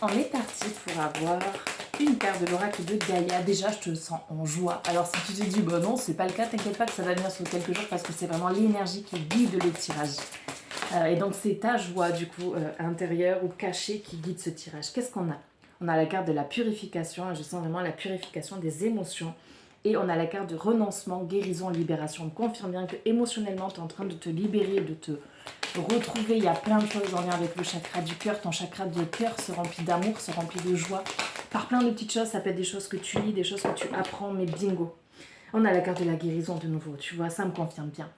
On est parti pour avoir une carte de l'oracle de Gaïa. Déjà, je te sens en joie. Alors, si tu te dis, bah non, c'est pas le cas, t'inquiète pas que ça va venir sur quelques jours parce que c'est vraiment l'énergie qui guide le tirage. Et donc, c'est ta joie, du coup, intérieure ou cachée qui guide ce tirage. Qu'est-ce qu'on a? On a la carte de la purification. Je sens vraiment la purification des émotions. Et on a la carte de renoncement, guérison, libération. On confirme bien que émotionnellement, tu es en train de te libérer, de te retrouver. Il y a plein de choses en lien avec le chakra du cœur. Ton chakra de cœur se remplit d'amour, se remplit de joie. Par plein de petites choses, ça peut être des choses que tu lis, des choses que tu apprends, mais bingo. On a la carte de la guérison de nouveau, tu vois, ça me confirme bien.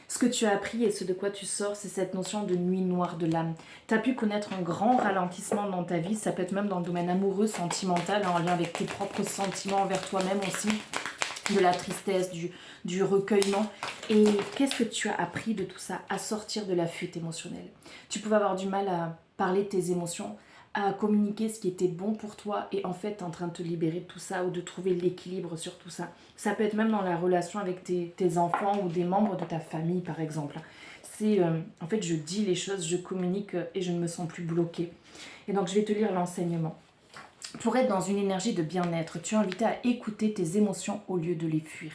Ce que tu as appris et ce de quoi tu sors, c'est cette notion de nuit noire de l'âme. Tu as pu connaître un grand ralentissement dans ta vie, ça peut être même dans le domaine amoureux, sentimental, en lien avec tes propres sentiments envers toi-même aussi, de la tristesse, du recueillement. Et qu'est-ce que tu as appris de tout ça? À sortir de la fuite émotionnelle. Tu pouvais avoir du mal à parler de tes émotions, à communiquer ce qui était bon pour toi et en fait tu es en train de te libérer de tout ça ou de trouver l'équilibre sur tout ça. Ça peut être même dans la relation avec tes enfants ou des membres de ta famille par exemple. C'est en fait je dis les choses, je communique et je ne me sens plus bloquée. Et donc je vais te lire l'enseignement. Pour être dans une énergie de bien-être, tu es invité à écouter tes émotions au lieu de les fuir.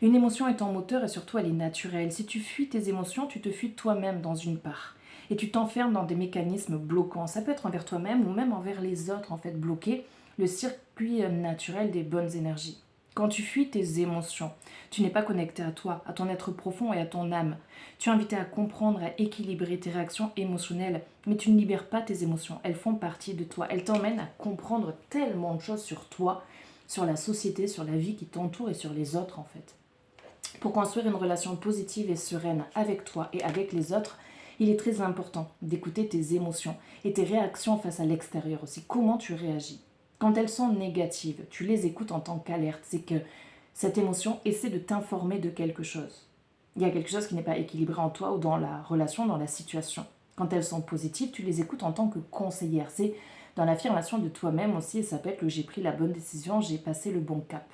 Une émotion est ton moteur et surtout elle est naturelle. Si tu fuis tes émotions, tu te fuis toi-même dans une part. Et tu t'enfermes dans des mécanismes bloquants. Ça peut être envers toi-même ou même envers les autres, en fait, bloquer le circuit naturel des bonnes énergies. Quand tu fuis tes émotions, tu n'es pas connecté à toi, à ton être profond et à ton âme. Tu es invité à comprendre, à équilibrer tes réactions émotionnelles, mais tu ne libères pas tes émotions. Elles font partie de toi. Elles t'emmènent à comprendre tellement de choses sur toi, sur la société, sur la vie qui t'entoure et sur les autres, en fait. Pour construire une relation positive et sereine avec toi et avec les autres, il est très important d'écouter tes émotions et tes réactions face à l'extérieur aussi. Comment tu réagis? Quand elles sont négatives, tu les écoutes en tant qu'alerte. C'est que cette émotion essaie de t'informer de quelque chose. Il y a quelque chose qui n'est pas équilibré en toi ou dans la relation, dans la situation. Quand elles sont positives, tu les écoutes en tant que conseillère. C'est dans l'affirmation de toi-même aussi, et ça peut être le j'ai pris la bonne décision, j'ai passé le bon cap.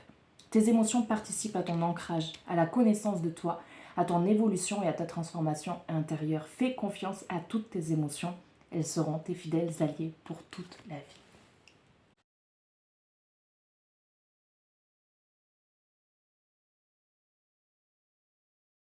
Tes émotions participent à ton ancrage, à la connaissance de toi, à ton évolution et à ta transformation intérieure. Fais confiance à toutes tes émotions. Elles seront tes fidèles alliés pour toute la vie.